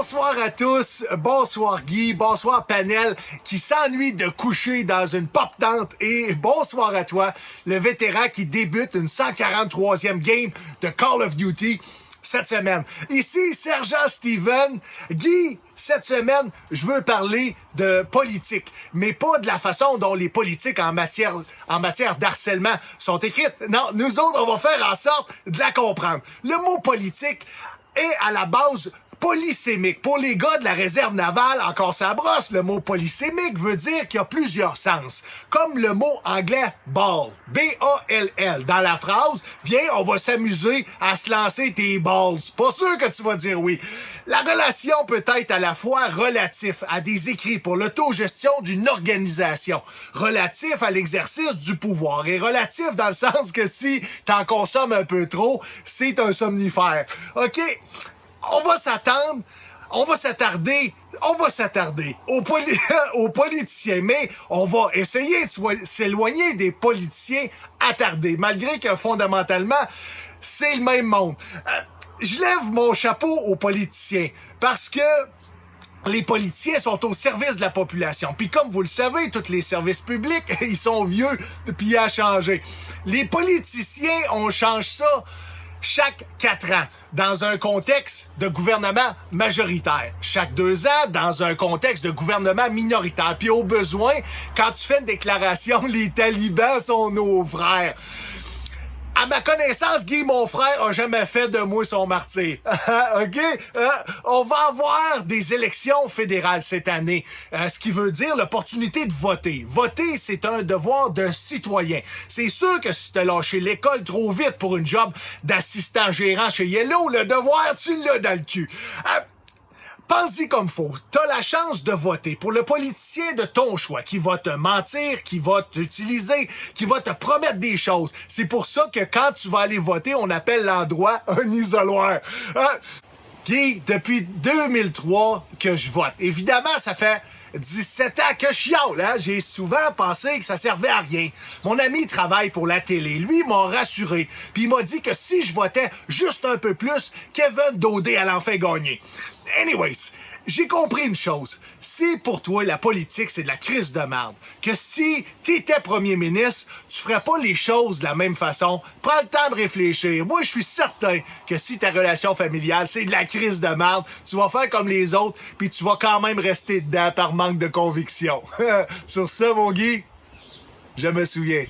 Bonsoir à tous, bonsoir Guy, bonsoir Panel qui s'ennuie de coucher dans une pop-tente et bonsoir à toi, le vétéran qui débute une 143e game de Call of Duty cette semaine. Ici Sergent Steven. Guy, cette semaine, je veux parler de politique, mais pas de la façon dont les politiques en matière d'harcèlement sont écrites. Non, nous autres, on va faire en sorte de la comprendre. Le mot politique est à la base polysémique. Pour les gars de la réserve navale, encore ça brosse, le mot polysémique veut dire qu'il y a plusieurs sens. Comme le mot anglais ball, B-A-L-L. Dans la phrase, viens, on va s'amuser à se lancer tes balls. Pas sûr que tu vas dire oui. La relation peut être à la fois relatif à des écrits pour l'autogestion d'une organisation, relatif à l'exercice du pouvoir et relatif dans le sens que si t'en consommes un peu trop, c'est un somnifère. OK? On va s'attarder aux politiciens, mais on va essayer de s'éloigner des politiciens attardés, malgré que fondamentalement, c'est le même monde. Je lève mon chapeau aux politiciens, parce que les politiciens sont au service de la population. Puis comme vous le savez, tous les services publics, ils sont vieux, puis à changer. Les politiciens, on change ça chaque 4 ans, dans un contexte de gouvernement majoritaire. Chaque 2 ans, dans un contexte de gouvernement minoritaire. Puis au besoin, quand tu fais une déclaration, les talibans sont nos frères. À ma connaissance, Guy, mon frère, a jamais fait de moi son martyr. OK? On va avoir des élections fédérales cette année, ce qui veut dire l'opportunité de voter. Voter, c'est un devoir de citoyen. C'est sûr que si t'as lâché l'école trop vite pour une job d'assistant gérant chez Yellow, le devoir, tu l'as dans le cul. Pense-y comme faut. T'as la chance de voter pour le politicien de ton choix, qui va te mentir, qui va t'utiliser, qui va te promettre des choses. C'est pour ça que quand tu vas aller voter, on appelle l'endroit un isoloir. Guy, depuis 2003 que je vote. Évidemment, ça fait 17 ans que je chiale, hein? J'ai souvent pensé que ça servait à rien. Mon ami travaille pour la télé. Lui, il m'a rassuré. Puis il m'a dit que si je votais juste un peu plus, Kevin Daudé allait enfin gagner. Anyways, j'ai compris une chose. Si pour toi, la politique, c'est de la crise de merde, que si t'étais premier ministre, tu ferais pas les choses de la même façon, prends le temps de réfléchir. Moi, je suis certain que si ta relation familiale, c'est de la crise de merde, tu vas faire comme les autres, puis tu vas quand même rester dedans par manque de conviction. Sur ça, mon Guy, je me souviens.